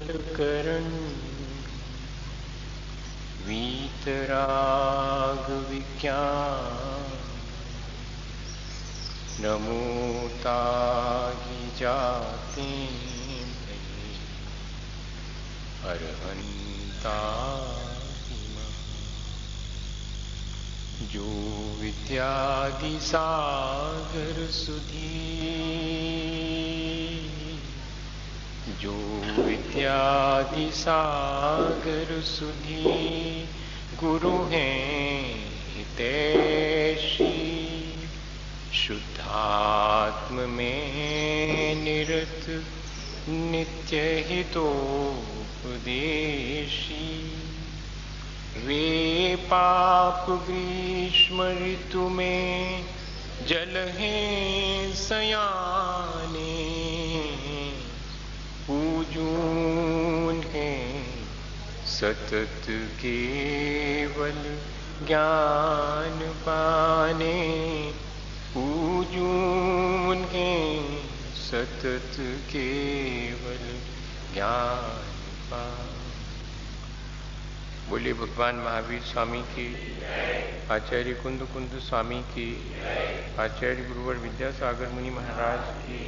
करण वीतराग विज्ञान नमोता ही जाते अरहंता जो विद्यादि सागर सुधी जो विद्यादि सागर सुधी गुरु हैं हितैषी शुद्धात्म में निरत नित्य हितोपदेशी वे पाप ग्रीष्म ऋतु में जल हैं सयाने पूजून हैं सतत केवल ज्ञान पाने पूजून हैं सतत केवल ज्ञान पाने। बोलिए भगवान महावीर स्वामी की, आचार्य कुंद कुंद स्वामी की, आचार्य गुरुवर विद्यासागर मुनि महाराज की।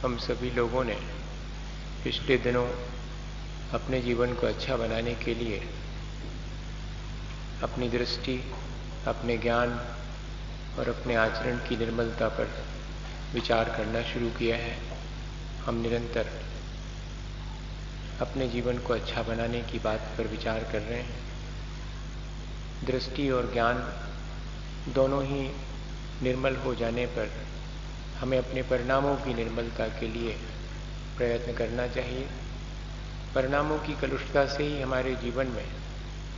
हम सभी लोगों ने पिछले दिनों अपने जीवन को अच्छा बनाने के लिए अपनी दृष्टि, अपने ज्ञान और अपने आचरण की निर्मलता पर विचार करना शुरू किया है। हम निरंतर अपने जीवन को अच्छा बनाने की बात पर विचार कर रहे हैं। दृष्टि और ज्ञान दोनों ही निर्मल हो जाने पर हमें अपने परिणामों की निर्मलता के लिए प्रयत्न करना चाहिए। परिणामों की कलुषता से ही हमारे जीवन में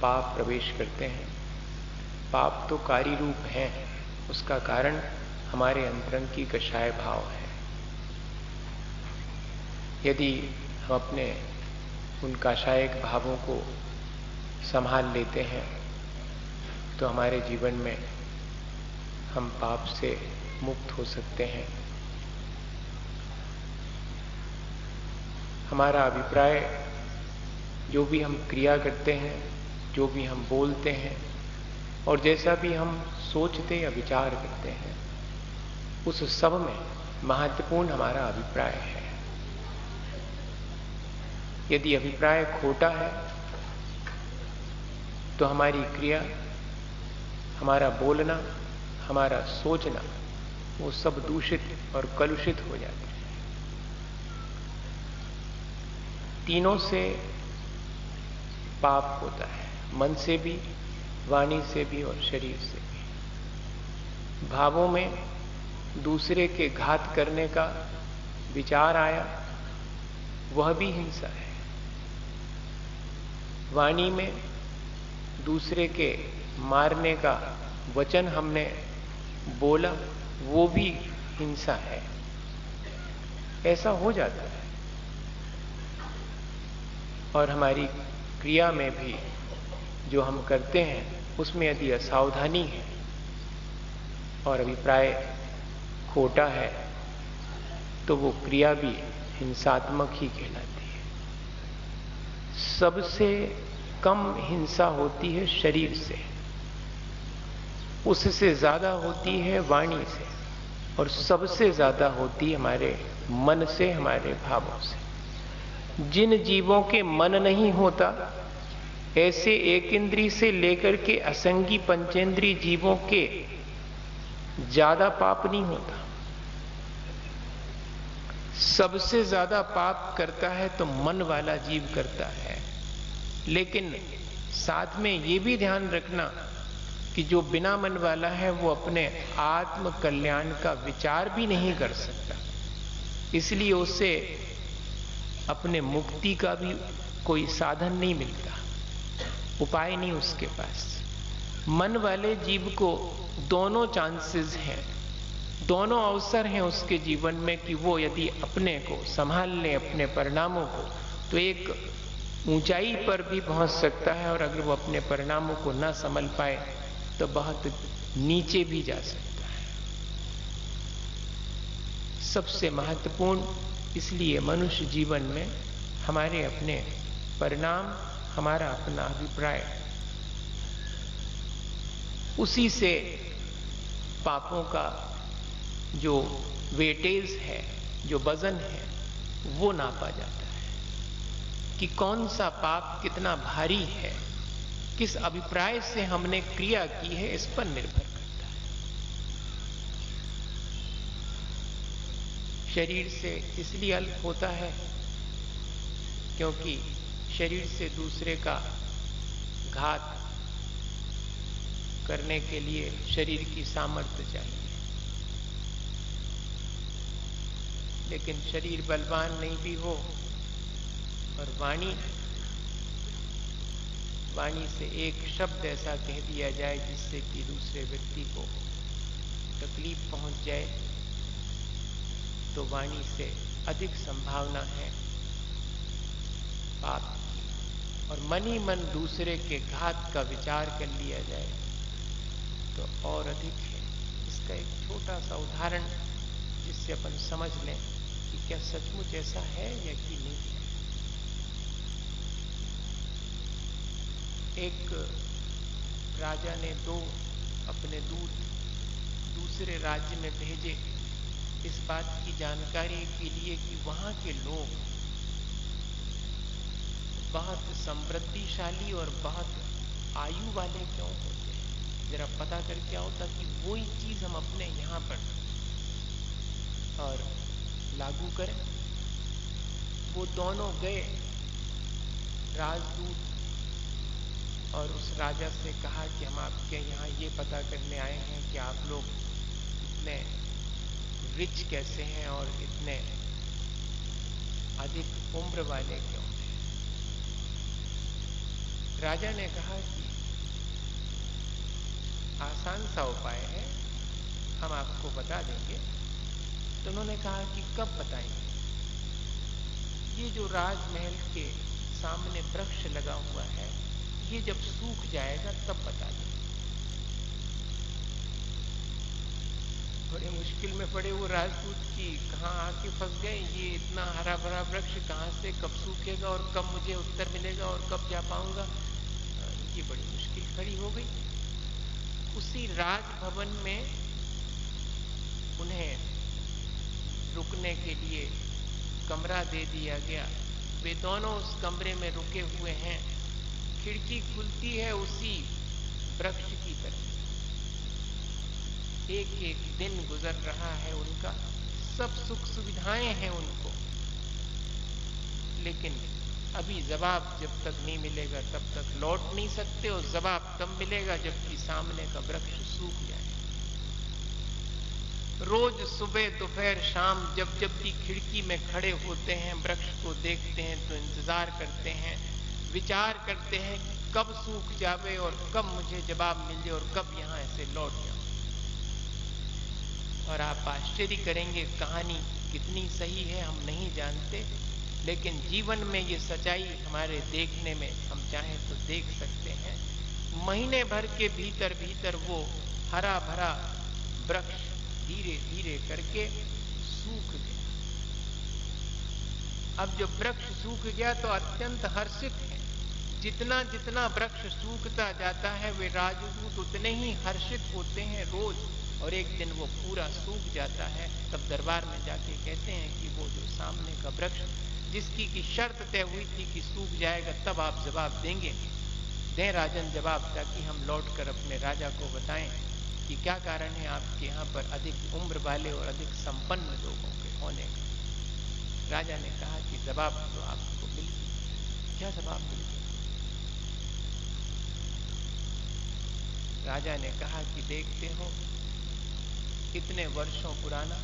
पाप प्रवेश करते हैं। पाप तो कार्य रूप हैं, उसका कारण हमारे अंतरंग की कषाय भाव है। यदि हम अपने उन कषायक भावों को संभाल लेते हैं तो हमारे जीवन में हम पाप से मुक्त हो सकते हैं। हमारा अभिप्राय, जो भी हम क्रिया करते हैं, जो भी हम बोलते हैं और जैसा भी हम सोचते या विचार करते हैं, उस सब में महत्वपूर्ण हमारा अभिप्राय है। यदि अभिप्राय खोटा है तो हमारी क्रिया, हमारा बोलना, हमारा सोचना वो सब दूषित और कलुषित हो जाते हैं। तीनों से पाप होता है, मन से भी, वाणी से भी और शरीर से भी। भावों में दूसरे के घात करने का विचार आया, वह भी हिंसा है। वाणी में दूसरे के मारने का वचन हमने बोला, वो भी हिंसा है। ऐसा हो जाता है। और हमारी क्रिया में भी जो हम करते हैं उसमें यदि असावधानी है और अभिप्राय खोटा है तो वो क्रिया भी हिंसात्मक ही कहलाती है। सबसे कम हिंसा होती है शरीर से, उससे ज्यादा होती है वाणी से और सबसे ज्यादा होती है हमारे मन से, हमारे भावों से। जिन जीवों के मन नहीं होता, ऐसे एक इंद्री से लेकर के असंगी पंचेंद्री जीवों के ज्यादा पाप नहीं होता। सबसे ज्यादा पाप करता है तो मन वाला जीव करता है। लेकिन साथ में ये भी ध्यान रखना कि जो बिना मन वाला है वो अपने आत्म कल्याण का विचार भी नहीं कर सकता, इसलिए उसे अपने मुक्ति का भी कोई साधन नहीं मिलता, उपाय नहीं उसके पास। मन वाले जीव को दोनों चांसेस हैं, दोनों अवसर हैं उसके जीवन में कि वो यदि अपने को संभाल ले, अपने परिणामों को, तो एक ऊंचाई पर भी पहुंच सकता है, और अगर वो अपने परिणामों को ना संभल पाए तो बहुत नीचे भी जा सकता है। सबसे महत्वपूर्ण, इसलिए मनुष्य जीवन में हमारे अपने परिणाम, हमारा अपना अभिप्राय, उसी से पापों का जो वेटेज है, जो वजन है, वो नापा जाता है कि कौन सा पाप कितना भारी है, किस अभिप्राय से हमने क्रिया की है, इस पर निर्भर करता है। शरीर से इसलिए अल्प होता है क्योंकि शरीर से दूसरे का घात करने के लिए शरीर की सामर्थ्य चाहिए, लेकिन शरीर बलवान नहीं भी हो और वाणी से एक शब्द ऐसा कह दिया जाए जिससे कि दूसरे व्यक्ति को तकलीफ पहुंच जाए, तो वाणी से अधिक संभावना है पाप की। और मन ही मन दूसरे के घात का विचार कर लिया जाए तो और अधिक है। इसका एक छोटा सा उदाहरण जिससे अपन समझ लें कि क्या सचमुच ऐसा है या कि नहीं है। एक राजा ने दो अपने दूत दूसरे राज्य में भेजे इस बात की जानकारी के लिए कि वहां के लोग बहुत समृद्धिशाली और बहुत आयु वाले क्यों होते हैं, जरा पता करके आओ ताकि वही चीज हम अपने यहां पर और लागू करें। वो दोनों गए राजदूत और उस राजा से कहा कि हम आपके यहाँ ये पता करने आए हैं कि आप लोग इतने रिच कैसे हैं और इतने अधिक उम्र वाले क्यों हैं। राजा ने कहा कि आसान सा उपाय है, हम आपको बता देंगे। तो उन्होंने कहा कि कब बताएंगे? ये जो राजमहल के सामने वृक्ष लगा हुआ है, ये जब सूख जाएगा तब बता देंगे। बड़े मुश्किल में पड़े वो राजदूत की कहाँ आके फंस गए। ये इतना हरा भरा वृक्ष कहाँ से कब सूखेगा और कब मुझे उत्तर मिलेगा और कब जा पाऊंगा, ये बड़ी मुश्किल खड़ी हो गई। उसी राजभवन में उन्हें रुकने के लिए कमरा दे दिया गया। वे दोनों उस कमरे में रुके हुए हैं। खिड़की खुलती है उसी वृक्ष की तरफ। एक एक दिन गुजर रहा है उनका, सब सुख सुविधाएं हैं उनको, लेकिन अभी जवाब जब तक नहीं मिलेगा तब तक लौट नहीं सकते, और जवाब तब मिलेगा जबकि सामने का वृक्ष सूख जाए। रोज सुबह दोपहर शाम जब जब भी खिड़की में खड़े होते हैं, वृक्ष को देखते हैं तो इंतजार करते हैं, विचार करते हैं कि कब सूख जावे और कब मुझे जवाब मिल जाए और कब यहां ऐसे लौट जाऊं। और आप आश्चर्य करेंगे, कहानी कितनी सही है हम नहीं जानते, लेकिन जीवन में ये सच्चाई हमारे देखने में हम चाहें तो देख सकते हैं। महीने भर के भीतर भीतर वो हरा भरा वृक्ष धीरे धीरे करके सूख गया। अब जब वृक्ष सूख गया तो अत्यंत हर्षित है। जितना जितना वृक्ष सूखता जाता है वे राजदूत उतने ही हर्षित होते हैं रोज, और एक दिन वो पूरा सूख जाता है। तब दरबार में जाके कहते हैं कि वो जो सामने का वृक्ष जिसकी की शर्त तय हुई थी कि सूख जाएगा तब आप जवाब देंगे, दें राजन जवाब, ताकि हम लौटकर अपने राजा को बताएं कि क्या कारण है आपके यहाँ पर अधिक उम्र वाले और अधिक संपन्न लोगों के होने का। राजा ने कहा कि जवाब तो आपको मिल गया। क्या जवाब मिल गया? राजा ने कहा कि देखते हो इतने वर्षों पुराना,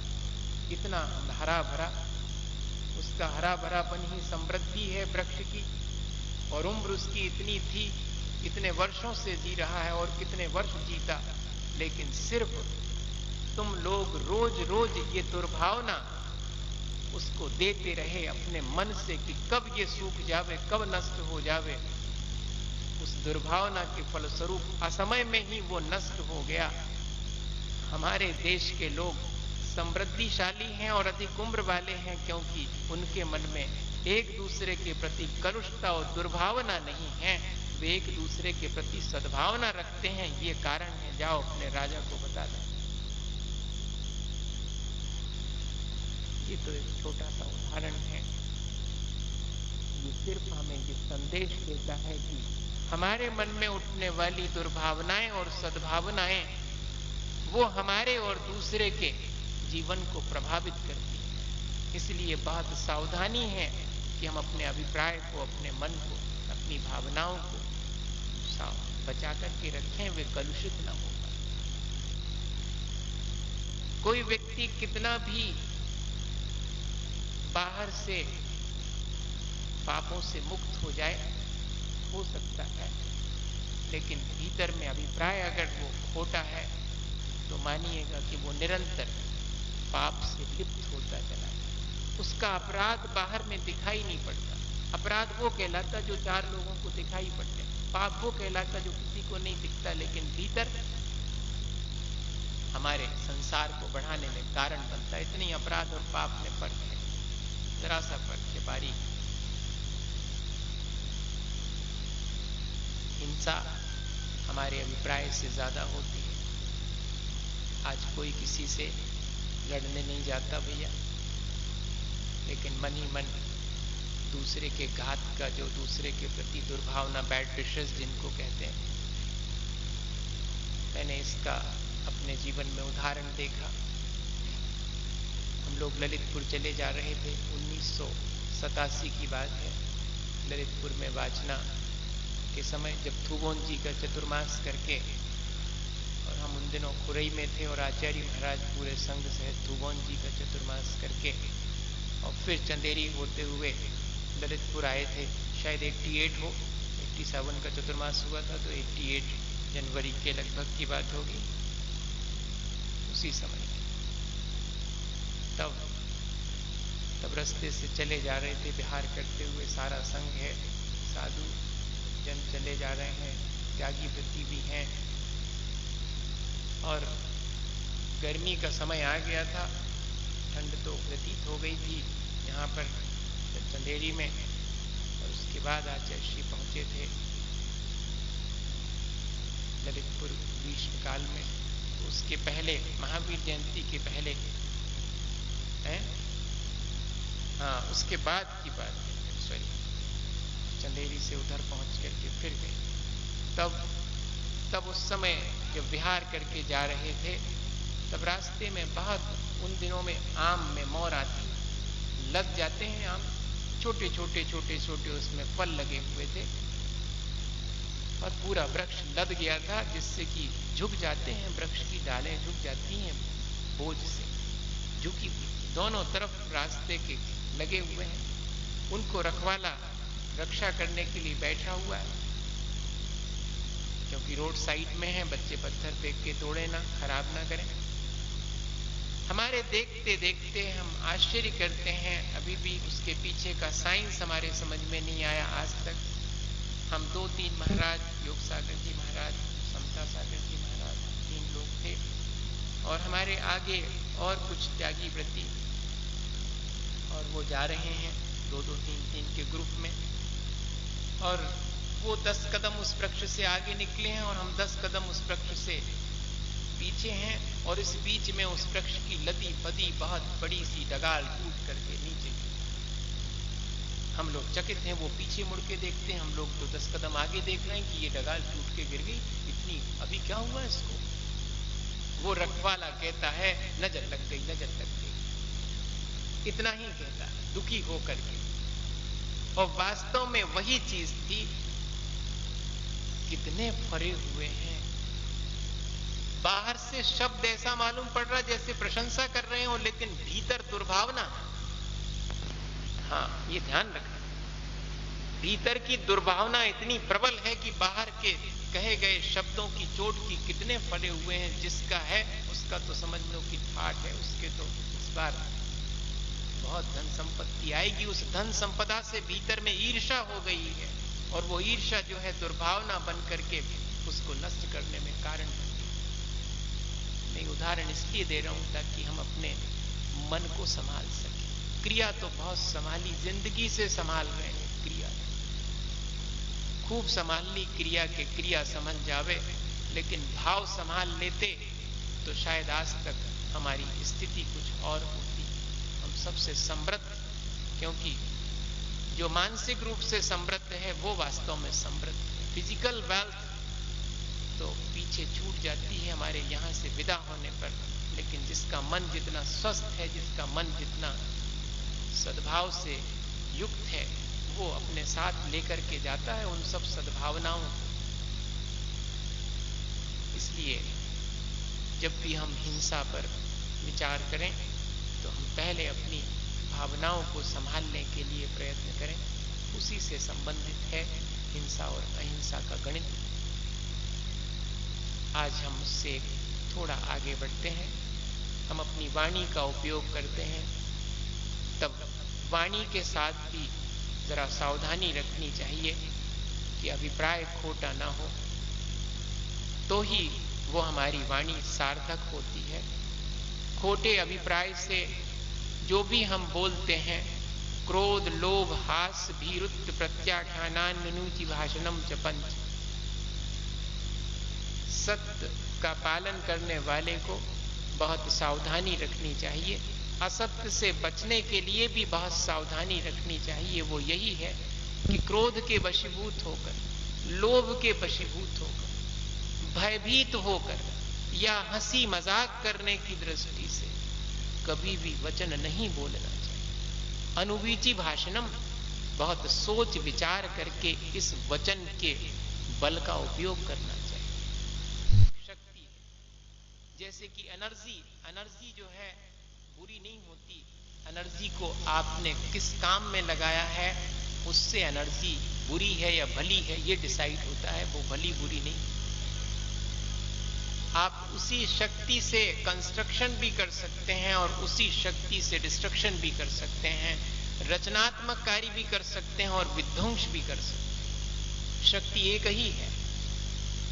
इतना हरा भरा, उसका हरा भरापन ही समृद्धि है वृक्ष की, और उम्र उसकी इतनी थी, इतने वर्षों से जी रहा है और कितने वर्ष जीता, लेकिन सिर्फ तुम लोग रोज रोज ये दुर्भावना उसको देते रहे अपने मन से कि कब ये सूख जावे, कब नष्ट हो जावे। उस दुर्भावना के फलस्वरूप असमय में ही वो नष्ट हो गया। हमारे देश के लोग समृद्धिशाली हैं और अधिक उम्र वाले हैं, क्योंकि उनके मन में एक दूसरे के प्रति कलुषता और दुर्भावना नहीं है, वे एक दूसरे के प्रति सद्भावना रखते हैं। ये कारण है। जाओ अपने राजा को बता दो। ये तो एक छोटा सा उदाहरण है। ये सिर्फ हमें ये संदेश देता है कि हमारे मन में उठने वाली दुर्भावनाएं और सद्भावनाएं वो हमारे और दूसरे के जीवन को प्रभावित करती हैं। इसलिए बहुत सावधानी है कि हम अपने अभिप्राय को, अपने मन को, अपनी भावनाओं को बचा करके रखें, वे कलुषित न हो। कोई व्यक्ति कितना भी बाहर से पापों से मुक्त हो जाए, हो सकता है, लेकिन भीतर में अभिप्राय अगर वो खोटा है तो मानिएगा कि वो निरंतर पाप से लिप्त होता चला है। उसका अपराध बाहर में दिखाई नहीं पड़ता। अपराध वो कहलाता जो 4 लोगों को दिखाई पड़ते हैं। पाप वो कहलाता जो किसी को नहीं दिखता, लेकिन भीतर हमारे संसार को बढ़ाने में कारण बनता है। इतनी अपराध और पाप में फर्क है, जरा सा फर्क है, बारीक। हिंसा हमारे अभिप्राय से ज्यादा होती है। आज कोई किसी से लड़ने नहीं जाता भैया, लेकिन मन ही मन दूसरे के घात का, जो दूसरे के प्रति दुर्भावना, बैड विशेस जिनको कहते हैं, मैंने इसका अपने जीवन में उदाहरण देखा। हम लोग ललितपुर चले जा रहे थे, 1987 की बात है। ललितपुर में वाचना के समय जब थुबोन जी का चतुर्मास करके, और हम उन दिनों खुरई में थे और आचार्य महाराज पूरे संघ सहित थुबोन जी का चतुर्मास करके और फिर चंदेरी होते हुए ललितपुर आए थे। शायद 88 हो, 87 का चतुर्मास हुआ था, तो 88 जनवरी के लगभग की बात होगी, उसी समय। तब रास्ते से चले जा रहे थे बिहार करते हुए, सारा संघ है, साधु जन चले जा रहे हैं, त्यागी वृत्ति भी हैं, और गर्मी का समय आ गया था। ठंड तो व्यतीत हो गई थी यहाँ पर चंदेरी में। और उसके बाद आचार्य श्री पहुंचे थे ललितपुर ग्रीष्म काल में। उसके पहले, महावीर जयंती के पहले है, हाँ, उसके बाद की बात है, सॉरी, चंदेरी से उधर पहुंच करके फिर गए। तब उस समय जब विहार करके जा रहे थे, तब रास्ते में बहुत, उन दिनों में आम में मोर आती, लग जाते हैं आम, छोटे छोटे उसमें फल लगे हुए थे, और पूरा वृक्ष लद गया था, जिससे कि झुक जाते हैं, वृक्ष की डालें झुक जाती हैं बोझ से, झुकी हुई, दोनों तरफ रास्ते के लगे हुए हैं। उनको रखवाला रक्षा करने के लिए बैठा हुआ है, क्योंकि रोड साइड में है, बच्चे पत्थर फेंक के तोड़े ना, खराब ना करें। हमारे देखते देखते हम आश्चर्य करते हैं, अभी भी उसके पीछे का साइंस हमारे समझ में नहीं आया आज तक। हम 2-3 महाराज, योग सागर जी महाराज, समता सागर जी महाराज, 3 लोग थे, और हमारे आगे और कुछ त्यागी व्रती, और वो जा रहे हैं 2-2, 3-3 के ग्रुप में, और वो 10 कदम उस वृक्ष से आगे निकले हैं और हम 10 कदम उस वृक्ष से पीछे हैं, और इस बीच में उस वृक्ष की लदी फदी बहुत बड़ी सी डगाल टूट करके नीचे गिरी। हम लोग चकित हैं, वो पीछे मुड़ के देखते हैं, हम लोग तो 10 कदम आगे देख रहे हैं कि ये डगाल टूट के गिर गई, इतनी, अभी क्या हुआ इसको? वो रखवाला कहता है नजर लग गई, नजर लग गई, इतना ही कहता है, दुखी होकर के। और वास्तव में वही चीज थी। कितने फरे हुए हैं, बाहर से शब्द ऐसा मालूम पड़ रहा जैसे प्रशंसा कर रहे हो, लेकिन भीतर दुर्भावना। हाँ, ये ध्यान रखना, भीतर की दुर्भावना इतनी प्रबल है कि बाहर के कहे गए शब्दों की चोट की कितने फरे हुए हैं। जिसका है उसका तो समझ लो कि ठाठ है, उसके तो इस बार बहुत धन संपत्ति आएगी। उस धन संपदा से भीतर में ईर्ष्या हो गई है, और वो ईर्ष्या जो है दुर्भावना बन करके उसको नष्ट करने में कारण बन गई। मैं उदाहरण इसलिए दे रहा हूं ताकि हम अपने मन को संभाल सकें। क्रिया तो बहुत संभाली, जिंदगी से संभाल रहे हैं क्रिया, खूब संभाल ली क्रिया के, क्रिया समझ जावे, लेकिन भाव संभाल लेते तो शायद आज तक हमारी स्थिति कुछ और होती। हम सबसे समृद्ध, क्योंकि जो मानसिक रूप से समृद्ध है वो वास्तव में समृद्ध है। फिजिकल वेल्थ तो पीछे छूट जाती है हमारे यहाँ से विदा होने पर, लेकिन जिसका मन जितना स्वस्थ है, जिसका मन जितना सद्भाव से युक्त है, वो अपने साथ लेकर के जाता है उन सब सद्भावनाओं को। इसलिए जब भी हम हिंसा पर विचार करें तो हम पहले अपनी भावनाओं को संभालने के लिए प्रयत्न करें। उसी से संबंधित है हिंसा और अहिंसा का गणित। आज हम उससे थोड़ा आगे बढ़ते हैं। हम अपनी वाणी का उपयोग करते हैं, तब वाणी के साथ भी जरा सावधानी रखनी चाहिए कि अभिप्राय खोटा ना हो, तो ही वो हमारी वाणी सार्थक होती है। खोटे अभिप्राय से जो भी हम बोलते हैं, क्रोध, लोभ, हास, भीरुत्व, प्रत्याख्यानान्यनुचि भाषणम च पंच, सत्य का पालन करने वाले को बहुत सावधानी रखनी चाहिए। असत्य से बचने के लिए भी बहुत सावधानी रखनी चाहिए। वो यही है कि क्रोध के वशीभूत होकर, लोभ के वशीभूत होकर, भयभीत होकर या हंसी मजाक करने की दृष्टि से कभी भी वचन नहीं बोलना चाहिए। अनुवीची भाषणम, बहुत सोच विचार करके इस वचन के बल का उपयोग करना चाहिए। शक्ति है, जैसे कि एनर्जी जो है बुरी नहीं होती। एनर्जी को आपने किस काम में लगाया है, उससे एनर्जी बुरी है या भली है ये डिसाइड होता है। वो भली बुरी नहीं। आप उसी शक्ति से कंस्ट्रक्शन भी कर सकते हैं और उसी शक्ति से डिस्ट्रक्शन भी कर सकते हैं, रचनात्मक कार्य भी कर सकते हैं और विध्वंस भी कर सकते हैं। शक्ति एक ही है।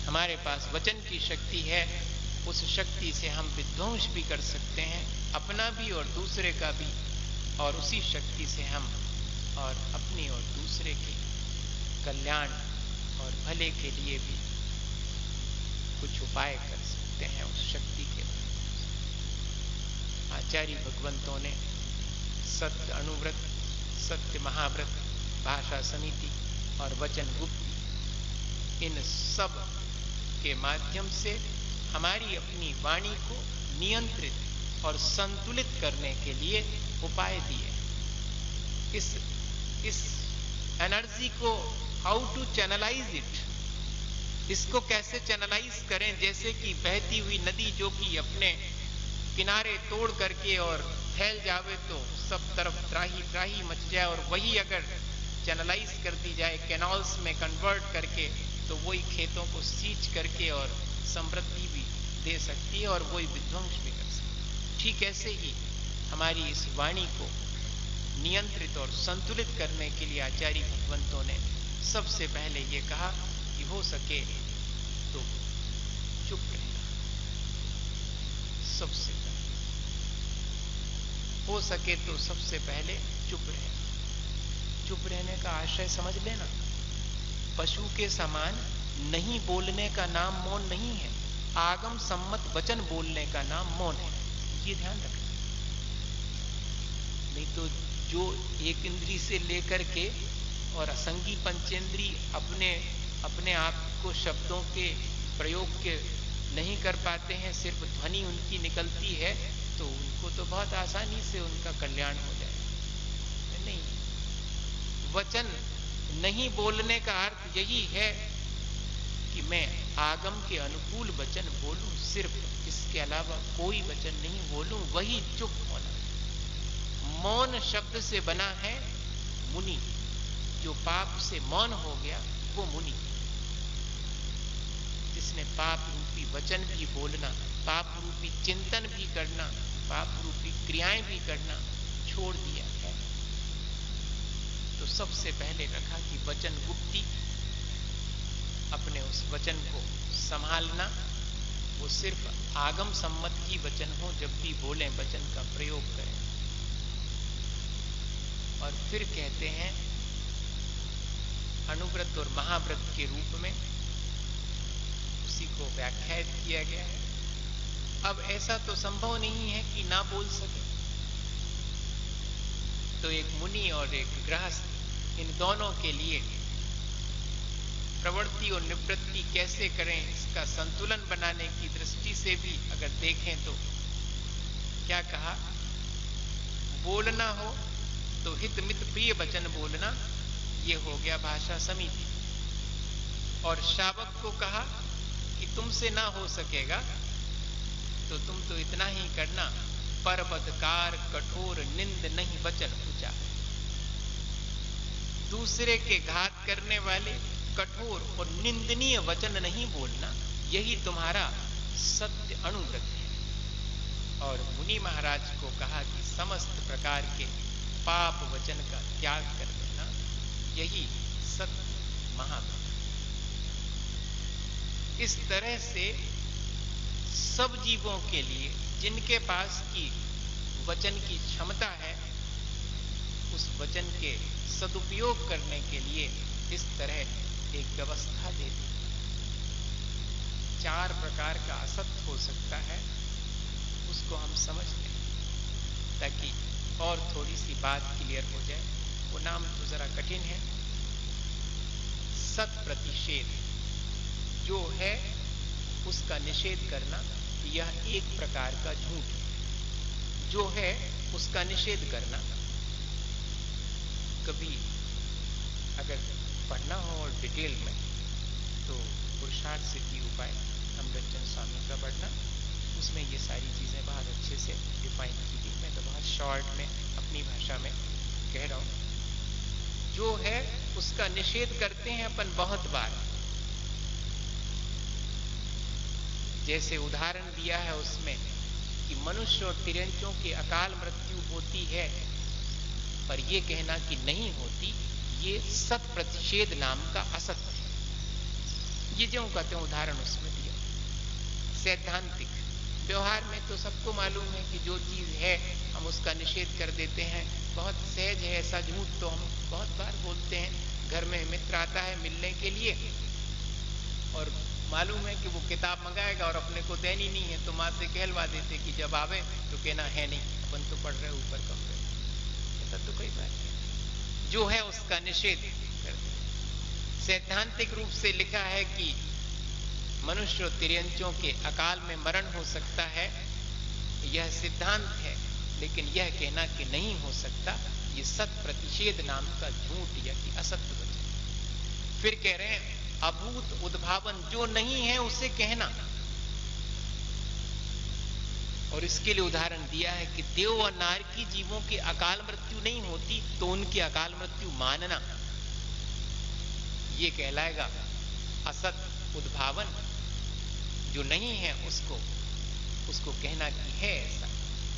हमारे पास वचन की शक्ति है, उस शक्ति से हम विध्वंस भी कर सकते हैं, अपना भी और दूसरे का भी, और उसी शक्ति से हम और अपनी और दूसरे के कल्याण और भले के लिए भी कुछ उपाय कर सकते हैं उस शक्ति के द्वारा। आचार्य भगवंतों ने सत्य अणुव्रत, सत्य महाव्रत, भाषा समिति और वचन गुप्ति, इन सब के माध्यम से हमारी अपनी वाणी को नियंत्रित और संतुलित करने के लिए उपाय दिए। इस एनर्जी को हाउ टू चैनलाइज इट, इसको कैसे चैनलाइज करें। जैसे कि बहती हुई नदी जो कि अपने किनारे तोड़ करके और फैल जावे तो सब तरफ त्राही त्राही मच जाए, और वही अगर चैनलाइज कर दी जाए, कैनाल्स में कन्वर्ट करके, तो वही खेतों को सींच करके और समृद्धि भी दे सकती है और वही विध्वंस भी कर सकती है। ठीक ऐसे ही हमारी इस वाणी को नियंत्रित और संतुलित करने के लिए आचार्य भगवंतों ने सबसे पहले ये कहा कि हो सके तो चुप रहना। सबसे पहले हो सके तो सबसे पहले चुप रहना। चुप रहने का आशय समझ लेना। पशु के समान नहीं बोलने का नाम मौन नहीं है। आगम सम्मत वचन बोलने का नाम मौन है, ये ध्यान रखना। नहीं तो जो एक इंद्री से लेकर के और असंगी पंचेंद्री अपने आप को शब्दों के प्रयोग के नहीं कर पाते हैं, सिर्फ ध्वनि उनकी निकलती है, तो उनको तो बहुत आसानी से उनका कल्याण हो जाएगा। नहीं, वचन नहीं बोलने का अर्थ यही है कि मैं आगम के अनुकूल वचन बोलूं, सिर्फ इसके अलावा कोई वचन नहीं बोलूं, वही चुप होना। मौन शब्द से बना है मुनि। जो पाप से मौन हो गया वो मुनि, जिसने पाप रूपी वचन भी बोलना, पाप रूपी चिंतन भी करना, पाप रूपी क्रियाएं भी करना छोड़ दिया है। तो सबसे पहले रखा कि वचन गुप्ति, अपने उस वचन को संभालना, वो सिर्फ आगम सम्मत समझी वचन हो, जब भी बोलें वचन का प्रयोग करें। और फिर कहते हैं अनुव्रत और महाव्रत के रूप में उसी को व्याख्यात किया गया है। अब ऐसा तो संभव नहीं है कि ना बोल सके, तो एक मुनि और एक गृहस्थ, इन दोनों के लिए प्रवृत्ति और निवृत्ति कैसे करें, इसका संतुलन बनाने की दृष्टि से भी अगर देखें तो क्या कहा, बोलना हो तो हित मित प्रिय वचन बोलना, ये हो गया भाषा समिति। और शावक को कहा कि तुमसे ना हो सकेगा तो तुम तो इतना ही करना, परबदकार कठोर निंद नहीं वचन ऊंचा। दूसरे के घात करने वाले कठोर और निंदनीय वचन नहीं बोलना, यही तुम्हारा सत्य अनुव्रत है। और मुनि महाराज को कहा कि समस्त प्रकार के पाप वचन का त्याग कर देना, यही सत्य महाव्रत। इस तरह से सब जीवों के लिए जिनके पास की वचन की क्षमता है, उस वचन के सदुपयोग करने के लिए इस तरह एक व्यवस्था दे दी। 4 प्रकार का असत्य हो सकता है, उसको हम समझ लें ताकि और थोड़ी सी बात क्लियर हो जाए। वो नाम तो जरा कठिन है। सत प्रतिषेध जो है उसका निषेध करना, यह एक प्रकार का झूठ है। जो है उसका निषेध करना, कभी अगर पढ़ना हो और डिटेल में तो पुरुषार्थ सिद्धि उपाय अमृतचंद स्वामी का पढ़ना, उसमें ये सारी चीजें बहुत अच्छे से डिफाइन की गई। मैं तो बहुत शॉर्ट में अपनी भाषा में कह रहा हूं। जो है उसका निषेध करते हैं अपन बहुत बार। जैसे उदाहरण दिया है उसमें कि मनुष्य और तिर्यंचों की अकाल मृत्यु होती है, पर यह कहना कि नहीं होती, ये सत प्रतिषेध नाम का असत्य है। ये जो कहते हैं उदाहरण उसमें दिया। सैद्धांतिक व्यवहार में तो सबको मालूम है कि जो चीज है हम उसका निषेध कर देते हैं। बहुत सहज है ऐसा झूठ, तो हम बहुत बार बोलते हैं। घर में मित्र आता है मिलने के लिए और मालूम है कि वो किताब मंगाएगा और अपने को देनी नहीं है, तो माँ से कहलवा देते कि जब आवे तो कहना है नहीं, अपन तो पढ़ रहे ऊपर कमरे। ऐसा तो कोई बात नहीं। जो है उसका निषेध कर दे। सैद्धांतिक रूप से लिखा है कि मनुष्य और तिर्यंचों के अकाल में मरण हो सकता है, यह सिद्धांत है। लेकिन यह कहना कि नहीं हो सकता, ये सत प्रतिषेध नाम का झूठ या कि असत्य वचन। फिर कह रहे हैं अभूत उद्भावन, जो नहीं है उसे कहना। और इसके लिए उदाहरण दिया है कि देव और नारकी जीवों की अकाल मृत्यु नहीं होती, तो उनकी अकाल मृत्यु मानना, ये कहलाएगा असत उद्भावन। जो नहीं है उसको कहना कि है ऐसा।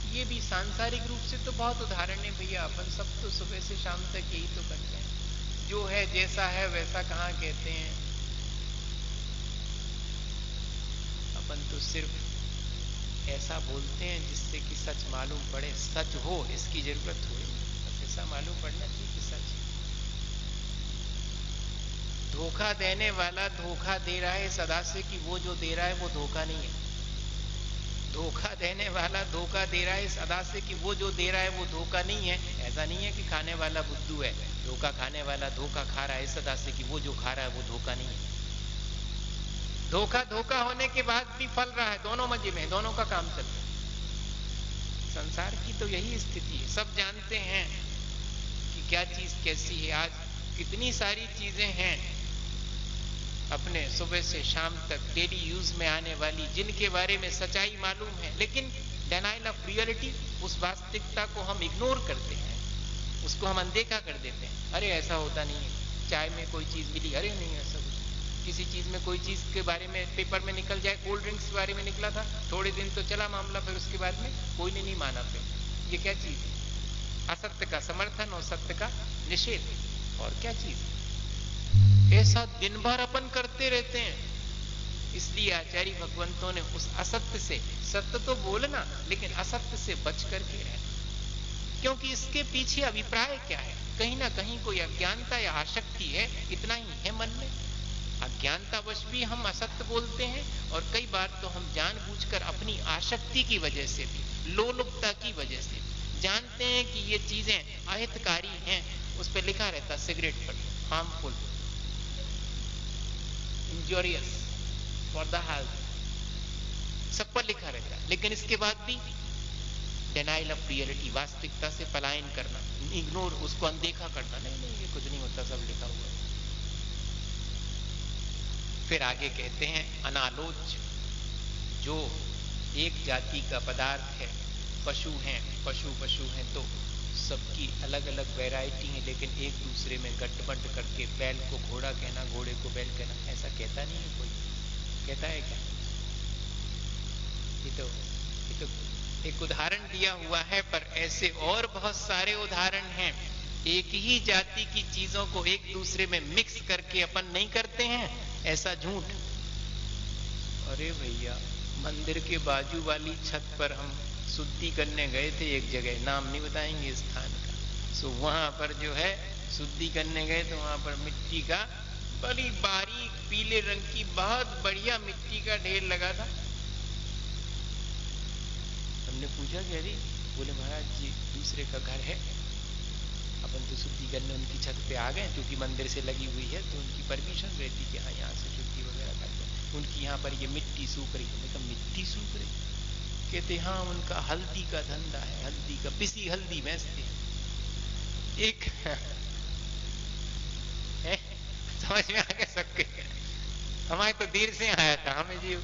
ये भी सांसारिक रूप से तो बहुत उदाहरण है भैया। अपन सब तो सुबह से शाम तक यही तो करते हैं। जो है जैसा है वैसा कहाँ कहते हैं। अपन तो सिर्फ ऐसा बोलते हैं जिससे कि सच मालूम पड़े। सच हो इसकी जरूरत थोड़ी नहीं, ऐसा मालूम पड़ना चाहिए कि सच। धोखा देने वाला धोखा दे रहा है सदा से कि वो जो दे रहा है वो धोखा नहीं है। धोखा देने वाला धोखा दे रहा है सदा से कि वो जो दे रहा है वो धोखा नहीं है। ऐसा नहीं है कि खाने वाला बुद्धू है, धोखा खाने वाला धोखा खा रहा है सदा से कि वो जो खा रहा है वो धोखा नहीं है। धोखा धोखा होने के बाद भी फल रहा है, दोनों मजे में, दोनों का काम चल रहा है। संसार की तो यही स्थिति है। सब जानते हैं कि क्या चीज कैसी है। आज कितनी सारी चीजें हैं अपने सुबह से शाम तक डेली यूज में आने वाली, जिनके बारे में सच्चाई मालूम है, लेकिन डिनायल ऑफ रियलिटी, उस वास्तविकता को हम इग्नोर करते हैं, उसको हम अनदेखा कर देते हैं। अरे ऐसा होता नहीं है। चाय में कोई चीज मिली, अरे नहीं ऐसा कुछ। किसी चीज में कोई चीज के बारे में पेपर में निकल जाए, कोल्ड ड्रिंक्स के बारे में निकला था, थोड़े दिन तो चला मामला, फिर उसके बाद में कोई ने नहीं माना। फिर ये क्या चीज है? असत्य का समर्थन और सत्य का निषेध, और क्या चीज है? ऐसा दिन भर अपन करते रहते हैं। इसलिए आचार्य भगवंतों ने उस असत्य से, सत्य तो बोलना लेकिन असत्य से बच करके रहना, क्योंकि इसके पीछे अभिप्राय क्या है, कहीं ना कहीं कोई अज्ञानता या आसक्ति है, इतना ही है मन में। अज्ञानतावश भी हम असत्य बोलते हैं, और कई बार तो हम जानबूझकर अपनी आसक्ति की वजह से भी, लोलुपता की वजह से जानते हैं कि ये चीजें अहितकारी हैं। उस पर लिखा रहता सिगरेट पर, harmful, injurious for the health, सब पर लिखा रहता है, लेकिन इसके बाद भी डिनाइल ऑफ रियलिटी, वास्तविकता से पलायन करना, इग्नोर, उसको अनदेखा करना, नहीं नहीं ये कुछ नहीं होता, सब लिखा हुआ है। फिर आगे कहते हैं अनालोच्य, जो एक जाति का पदार्थ है, पशु हैं, पशु हैं तो सबकी अलग अलग वैरायटी है, लेकिन एक दूसरे में गठबंध करके बैल को घोड़ा कहना, घोड़े को बैल कहना, ऐसा कहता नहीं है कोई, कहता है क्या? ये तो एक उदाहरण दिया हुआ है, पर ऐसे और बहुत सारे उदाहरण हैं। एक ही जाति की चीजों को एक दूसरे में मिक्स करके अपन नहीं करते हैं, ऐसा झूठ। अरे भैया, मंदिर के बाजू वाली छत पर हम शुद्धि करने गए थे एक जगह, नाम नहीं बताएंगे स्थान का, सो वहां पर जो है शुद्धि करने गए तो वहां पर मिट्टी का बड़ी बारीक पीले रंग की बहुत बढ़िया मिट्टी का ढेर लगा था। हमने पूछा कि अरे, बोले महाराज जी दूसरे का घर है, अपन तो शुद्धि करने उनकी छत पे आ गए, क्योंकि मंदिर से लगी हुई है तो उनकी परमिशन रहती कि हाँ यहाँ से शुद्धि वगैरह करते हैं। उनकी यहाँ पर ये मिट्टी सूख रही, हमने कहा मिट्टी सूख रही? कहते हाँ उनका हल्दी का धंधा है, हल्दी का, पिसी हल्दी बेचते हैं। एक समझ में आ गया सबके? हमारे तो देर से आया था, हमें जी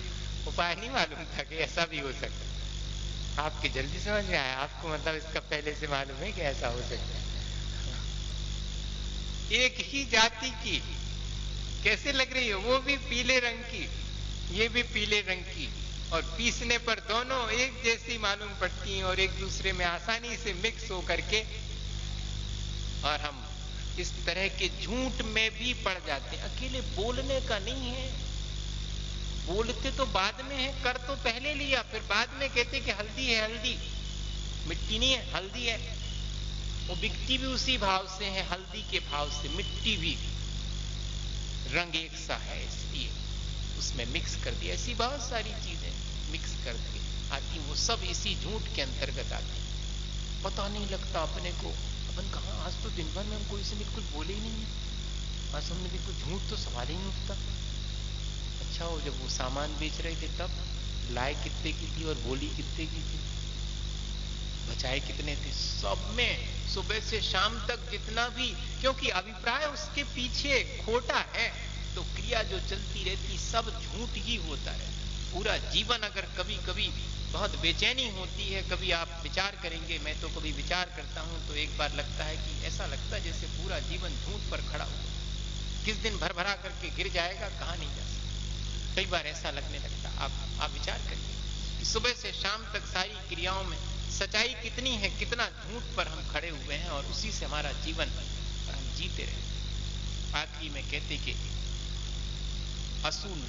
उपाय नहीं मालूम था कि ऐसा भी हो सकता। आपके जल्दी समझ में आया, आपको मतलब इसका पहले से मालूम है कि ऐसा हो सकता है। एक ही जाति की कैसे लग रही है, वो भी पीले रंग की, ये भी पीले रंग की, और पीसने पर दोनों एक जैसी मालूम पड़ती हैं और एक दूसरे में आसानी से मिक्स हो करके, और हम इस तरह के झूठ में भी पड़ जाते हैं। अकेले बोलने का नहीं है, बोलते तो बाद में है, कर तो पहले लिया, फिर बाद में कहते कि हल्दी है, हल्दी, मिट्टी नहीं है, हल्दी है। वो बिकती भी उसी भाव से है, हल्दी के भाव से, मिट्टी भी रंग एक सा है, इसलिए उसमें मिक्स कर दिया। ऐसी बहुत सारी चीजें मिक्स कर दी आती, वो सब इसी झूठ के अंतर्गत आती। पता नहीं लगता अपने को, अपन कहाँ, आज तो दिन भर में हम कोई से भी कुछ बोले ही नहीं है, आज हमने भी कुछ झूठ तो सवाल ही नहीं उठता। अच्छा हो, जब वो सामान बेच रहे थे तब लाए कितने की थी और बोली कितने की थी, बचाए कितने थे, सब में सुबह से शाम तक जितना भी, क्योंकि अभिप्राय उसके पीछे खोटा है तो क्रिया जो चलती रहती सब झूठ ही होता है। पूरा जीवन अगर कभी कभी बहुत बेचैनी होती है, कभी आप विचार करेंगे, मैं तो कभी विचार करता हूं तो एक बार लगता है कि ऐसा लगता है जैसे पूरा जीवन झूठ पर खड़ा हुआ, किस दिन भर भरा करके गिर जाएगा, कहां नहीं जा सकता। कई बार ऐसा लगने लगता। आप विचार करिए कि सुबह से शाम तक सारी क्रियाओं में सच्चाई कितनी है, कितना झूठ पर हम खड़े हुए हैं, और उसी से हमारा जीवन हम जीते रहे। आखिरी में कहते कि असूल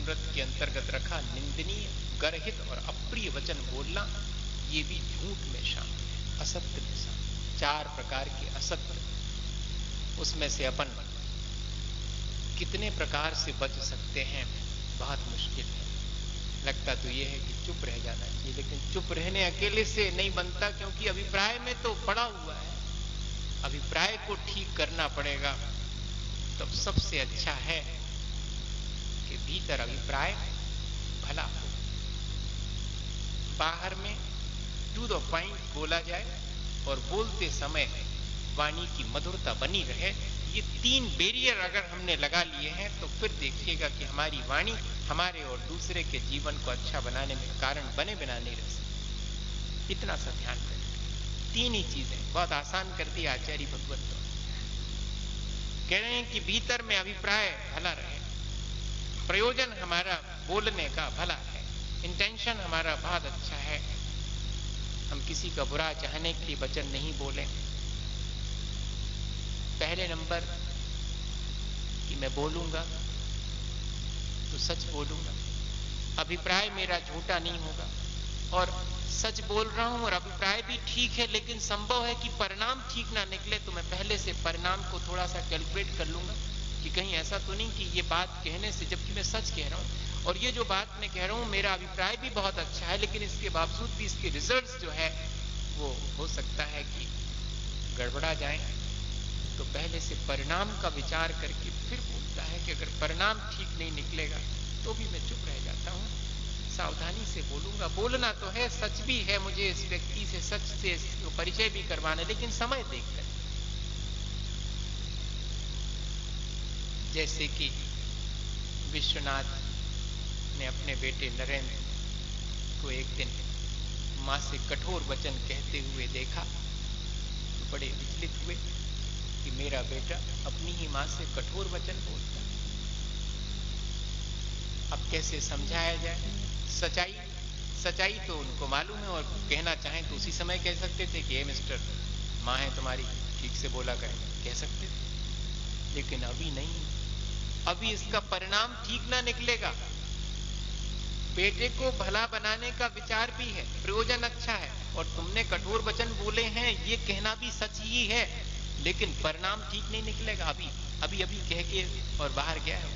रत के अंतर्गत रखा निंदनीय, गर्हित और अप्रिय वचन बोलना, ये भी झूठ में शामिल है, असत्य में शामिल। 4 प्रकार के असत्य, उसमें से अपन कितने प्रकार से बच सकते हैं, बहुत मुश्किल है। लगता तो यह है कि चुप रह जाना चाहिए, लेकिन चुप रहने अकेले से नहीं बनता, क्योंकि अभिप्राय में तो पड़ा हुआ है, अभिप्राय को ठीक करना पड़ेगा। तब सबसे अच्छा है कि भीतर अभिप्राय भला हो, बाहर में टू द पॉइंट बोला जाए, और बोलते समय वाणी की मधुरता बनी रहे। ये 3 बैरियर अगर हमने लगा लिए हैं तो फिर देखिएगा कि हमारी वाणी हमारे और दूसरे के जीवन को अच्छा बनाने में कारण बने बिना नहीं रह सकती। इतना सा ध्यान रखें। 3 ही चीजें बहुत आसान कर दी आचार्य भगवत। कह रहे हैं कि भीतर में अभिप्राय भला रहे, प्रयोजन हमारा बोलने का भला है, इंटेंशन हमारा बहुत अच्छा है, हम किसी का बुरा चाहने के लिए वचन नहीं बोले। पहले नंबर कि मैं बोलूंगा तो सच बोलूंगा, अभिप्राय मेरा झूठा नहीं होगा, और सच बोल रहा हूं और अभिप्राय भी ठीक है, लेकिन संभव है कि परिणाम ठीक ना निकले, तो मैं पहले से परिणाम को थोड़ा सा कैलकुलेट कर लूंगा कि कहीं ऐसा तो नहीं कि ये बात कहने से, जबकि मैं सच कह रहा हूं और ये जो बात मैं कह रहा हूं मेरा अभिप्राय भी बहुत अच्छा है, लेकिन इसके बावजूद भी इसके रिजल्ट्स जो है वो हो सकता है कि गड़बड़ा जाए। तो पहले से परिणाम का विचार करके फिर बोलता है कि अगर परिणाम ठीक नहीं निकलेगा तो भी मैं चुप रह जाता हूं, सावधानी से बोलूंगा। बोलना तो है, सच भी है, मुझे इस व्यक्ति से सच से परिचय भी करवाना, लेकिन समय देखकर। जैसे कि विश्वनाथ ने अपने बेटे नरेंद्र को एक दिन मां से कठोर वचन कहते हुए देखा तो बड़े विचलित हुए कि मेरा बेटा अपनी ही मां से कठोर वचन बोलता है। अब कैसे समझाया जाए? सच्चाई तो उनको मालूम है, और कहना चाहें तो उसी समय कह सकते थे कि मिस्टर, मां है तुम्हारी, ठीक से बोला करें, कह सकते थे, लेकिन अभी नहीं। अभी इसका परिणाम ठीक ना निकलेगा। बेटे को भला बनाने का विचार भी है, प्रयोजन अच्छा है, और तुमने कठोर वचन बोले हैं ये कहना भी सच ही है, लेकिन परिणाम ठीक नहीं निकलेगा। अभी कह के और बाहर गया है,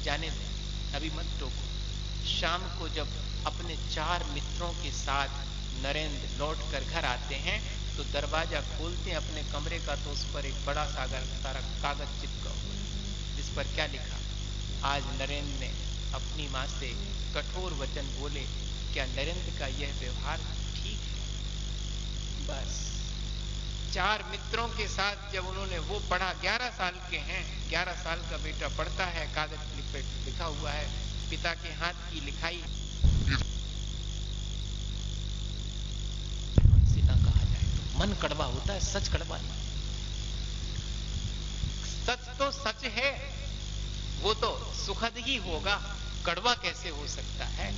जाने दो, अभी मत टोको। शाम को जब अपने 4 मित्रों के साथ नरेंद्र लौट कर घर आते हैं तो दरवाजा खोलते हैं अपने कमरे का, तो उस पर एक बड़ा सारा कागज चिपका हुआ है, जिस पर क्या लिखा, आज नरेंद्र ने अपनी मां से कठोर वचन बोले, क्या नरेंद्र का यह व्यवहार ठीक है? बस 4 मित्रों के साथ जब उन्होंने वो पढ़ा, 11 साल के हैं, 11 साल का बेटा पढ़ता है, कागज पे लिखा हुआ है, पिता के हाथ की लिखाई से ना कहा जाए तो मन कड़वा होता है, सच कड़वा नहीं। सच तो सच है, वो तो सुखद ही होगा, कड़वा कैसे हो सकता है?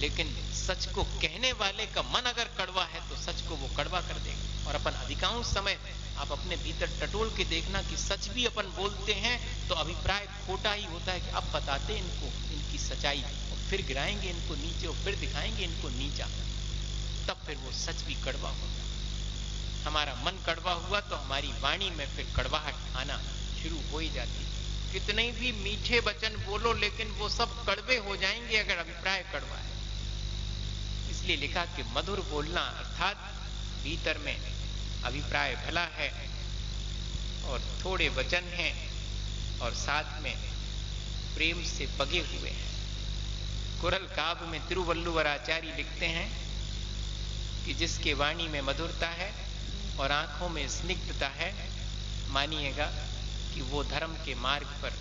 लेकिन सच को कहने वाले का मन अगर कड़वा है तो सच को वो कड़वा कर देगा। और अपन अधिकांश समय आप अपने भीतर टटोल के देखना कि सच भी अपन बोलते हैं तो अभिप्राय खोटा ही होता है कि अब बताते इनको इनकी सच्चाई, और फिर गिराएंगे इनको नीचे, और फिर दिखाएंगे इनको नीचा, तब फिर वो सच भी कड़वा होगा। हमारा मन कड़वा हुआ तो हमारी वाणी में फिर कड़वाहट आना शुरू हो ही जाती है। कितने भी मीठे वचन बोलो, लेकिन वो सब कड़वे हो जाएंगे अगर अभिप्राय कड़वा है। इसलिए लिखा कि मधुर बोलना, अर्थात भीतर में अभिप्राय भला है और थोड़े वचन हैं और साथ में प्रेम से पगे हुए हैं। कुरल काव्य में तिरुवल्लुवर आचार्य लिखते हैं कि जिसके वाणी में मधुरता है और आंखों में स्निग्धता है, मानिएगा कि वो धर्म के मार्ग पर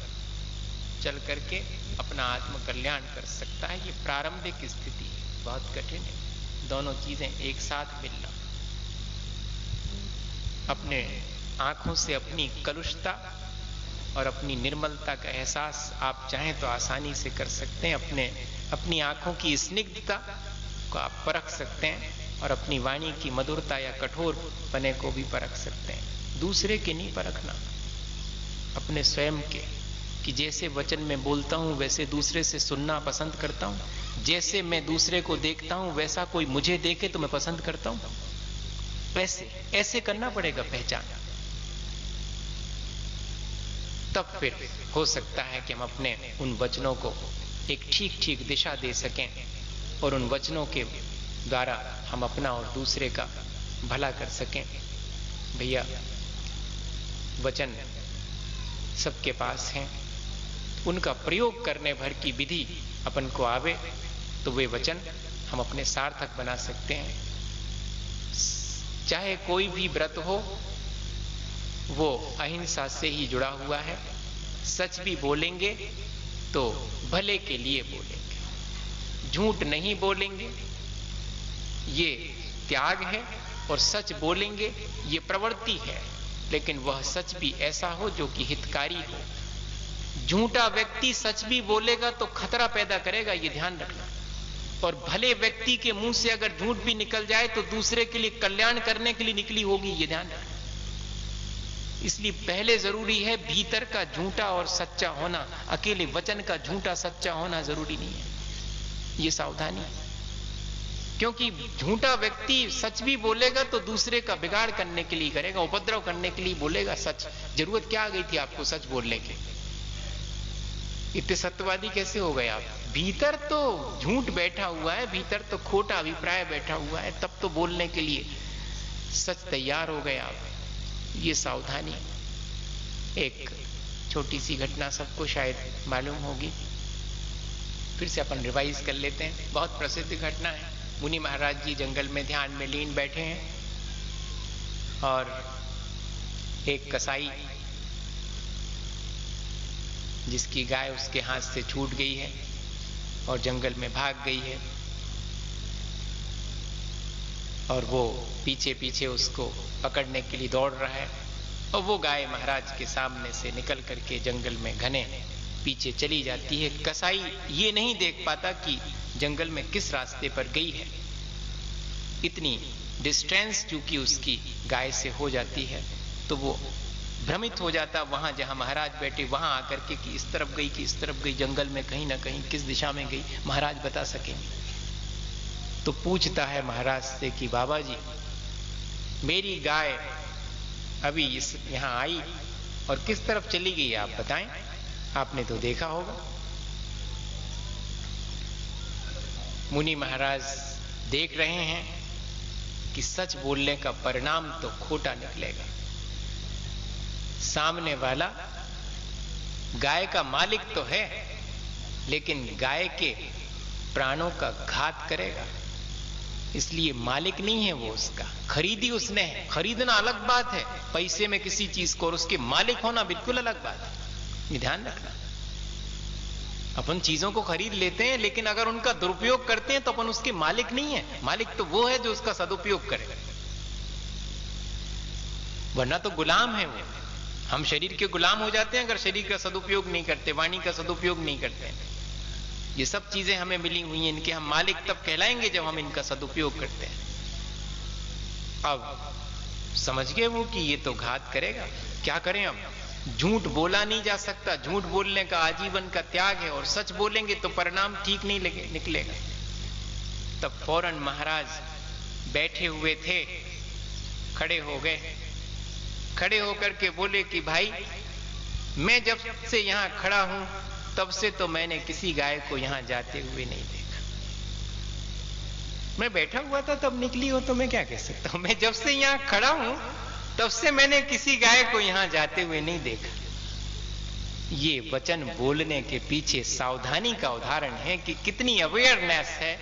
चल करके अपना आत्म कल्याण कर सकता है। ये प्रारंभिक स्थिति है, बहुत कठिन है, दोनों चीजें एक साथ मिलना। अपने आंखों से अपनी कलुषता और अपनी निर्मलता का एहसास आप चाहें तो आसानी से कर सकते हैं। अपनी आंखों की स्निग्धता को आप परख सकते हैं और अपनी वाणी की मधुरता या कठोर पने को भी परख सकते हैं। दूसरे के नहीं परखना, अपने स्वयं के, कि जैसे वचन में बोलता हूं वैसे दूसरे से सुनना पसंद करता हूं, जैसे मैं दूसरे को देखता हूं वैसा कोई मुझे देखे तो मैं पसंद करता हूं, ऐसे करना पड़ेगा पहचान। तब फिर हो सकता है कि हम अपने उन वचनों को एक ठीक दिशा दे सकें और उन वचनों के द्वारा हम अपना और दूसरे का भला कर सकें। भैया, वचन सबके पास हैं, उनका प्रयोग करने भर की विधि अपन को आवे तो वे वचन हम अपने सार्थक बना सकते हैं। चाहे कोई भी व्रत हो, वो अहिंसा से ही जुड़ा हुआ है। सच भी बोलेंगे तो भले के लिए बोलेंगे, झूठ नहीं बोलेंगे, ये त्याग है, और सच बोलेंगे ये प्रवृत्ति है, लेकिन वह सच भी ऐसा हो जो कि हितकारी हो। झूठा व्यक्ति सच भी बोलेगा तो खतरा पैदा करेगा, ये ध्यान रखना। और भले व्यक्ति के मुंह से अगर झूठ भी निकल जाए तो दूसरे के लिए कल्याण करने के लिए निकली होगी, ये ध्यान रखना। इसलिए पहले जरूरी है भीतर का झूठा और सच्चा होना। अकेले वचन का झूठा सच्चा होना जरूरी नहीं है। ये सावधानी, क्योंकि झूठा व्यक्ति सच भी बोलेगा तो दूसरे का बिगाड़ करने के लिए करेगा, उपद्रव करने के लिए बोलेगा सच। जरूरत क्या आ गई थी आपको सच बोलने की? इतने सत्यवादी कैसे हो गए आप? भीतर तो झूठ बैठा हुआ है, भीतर तो खोटा अभिप्राय बैठा हुआ है, तब तो बोलने के लिए सच तैयार हो गए आप। ये सावधानी। एक छोटी सी घटना सबको शायद मालूम होगी, फिर से अपन रिवाइज कर लेते हैं। बहुत प्रसिद्ध घटना है। मुनि महाराज जी जंगल में ध्यान में लीन बैठे हैं और एक कसाई जिसकी गाय उसके हाथ से छूट गई है और जंगल में भाग गई है, और वो पीछे पीछे उसको पकड़ने के लिए दौड़ रहा है, और वो गाय महाराज के सामने से निकल करके जंगल में घने पीछे चली जाती है। कसाई ये नहीं देख पाता कि जंगल में किस रास्ते पर गई है। इतनी डिस्टेंस चूंकि उसकी गाय से हो जाती है तो वो भ्रमित हो जाता वहां जहां महाराज बैठे, वहां आकर के कि इस तरफ गई कि इस तरफ गई, जंगल में कहीं ना कहीं किस दिशा में गई महाराज बता सकेंगे। तो पूछता है महाराज से कि बाबा जी, मेरी गाय अभी यहां आई और किस तरफ चली गई आप बताएं, आपने तो देखा होगा। मुनि महाराज देख रहे हैं कि सच बोलने का परिणाम तो खोटा निकलेगा। सामने वाला गाय का मालिक तो है, लेकिन गाय के प्राणों का घात करेगा, इसलिए मालिक नहीं है वो उसका, खरीदी उसने है। खरीदना अलग बात है पैसे में किसी चीज को, और उसके मालिक होना बिल्कुल अलग बात है। ये ध्यान रखना। अपन चीजों को खरीद लेते हैं, लेकिन अगर उनका दुरुपयोग करते हैं तो अपन उसके मालिक नहीं है। मालिक तो वो है जो उसका सदुपयोग करे, वरना तो गुलाम है वो। हम शरीर के गुलाम हो जाते हैं अगर शरीर का सदुपयोग नहीं करते, वाणी का सदुपयोग नहीं करते। ये सब चीजें हमें मिली हुई हैं, इनके हम मालिक तब कहलाएंगे जब हम इनका सदुपयोग करते हैं। अब समझ गए वो कि ये तो घात करेगा, क्या करें अब? झूठ बोला नहीं जा सकता, झूठ बोलने का आजीवन का त्याग है, और सच बोलेंगे तो परिणाम ठीक नहीं निकलेगा। तब फौरन महाराज बैठे हुए थे, खड़े हो गए। खड़े होकर के बोले कि भाई, मैं जब से यहां खड़ा हूं तब से तो मैंने किसी गाय को यहां जाते हुए नहीं देखा। मैं बैठा हुआ था तब निकली हो तो मैं क्या कह सकता हूं। मैं जब से यहां खड़ा हूं तब से मैंने किसी गाय को यहां जाते हुए नहीं देखा। ये वचन बोलने के पीछे सावधानी का उदाहरण है कि कितनी अवेयरनेस है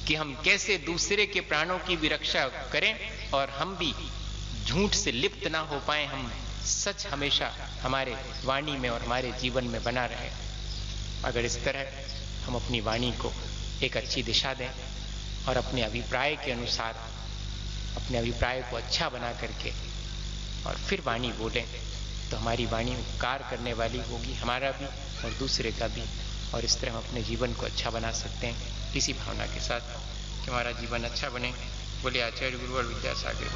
कि हम कैसे दूसरे के प्राणों की भी रक्षा करें और हम भी झूठ से लिप्त ना हो पाए। हम सच हमेशा हमारे वाणी में और हमारे जीवन में बना रहे। अगर इस तरह हम अपनी वाणी को एक अच्छी दिशा दें और अपने अभिप्राय के अनुसार अपने अभिप्राय को अच्छा बना करके और फिर वाणी बोलें, तो हमारी वाणी उपकार करने वाली होगी, हमारा भी और दूसरे का भी। और इस तरह हम अपने जीवन को अच्छा बना सकते हैं, इसी भावना के साथ कि हमारा जीवन अच्छा बने। बोले आचार्य गुरु और विद्यासागर।